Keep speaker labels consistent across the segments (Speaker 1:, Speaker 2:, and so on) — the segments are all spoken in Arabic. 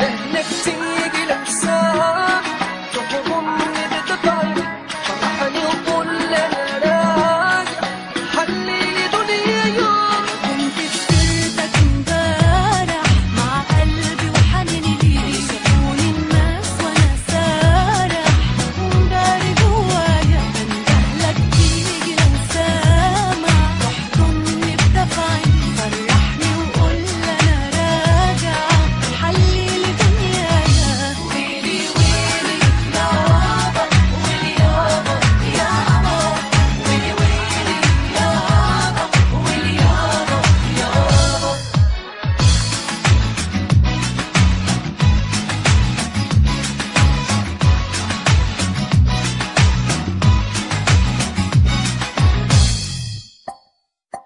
Speaker 1: لانك تيجي لو ساعة تحضني بتطعمي فرحني وقول انا راجع حلي دنيا يوم.
Speaker 2: كنت في سيرتك امبارح مع قلبي وحنيني ليك شافوني الناس وانا سارح ومداري جوايا بندهلك تيجي لو سامع تحضني بدفعي فرحني وقول انا راجع حلي دنيايا. ويلي ويلي يابا ويلي يابا يابا ويلي ويلي يابا ويلي يابا يابا.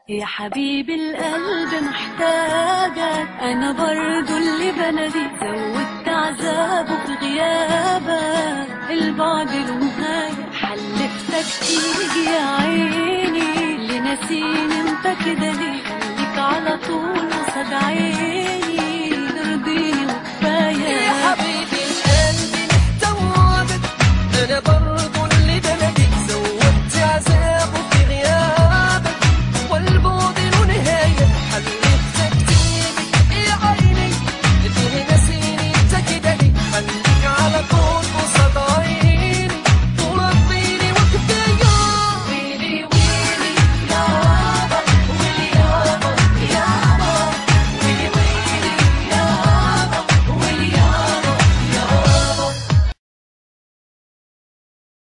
Speaker 2: يا حبيبي القلب محتاجك انا برضو اللي بناديك زودت عذابه في غيابك البعد له نهاية حلفتك تيجي يا عيني اللي ناسيني انت كده ليه خليك على طول قصاد عيني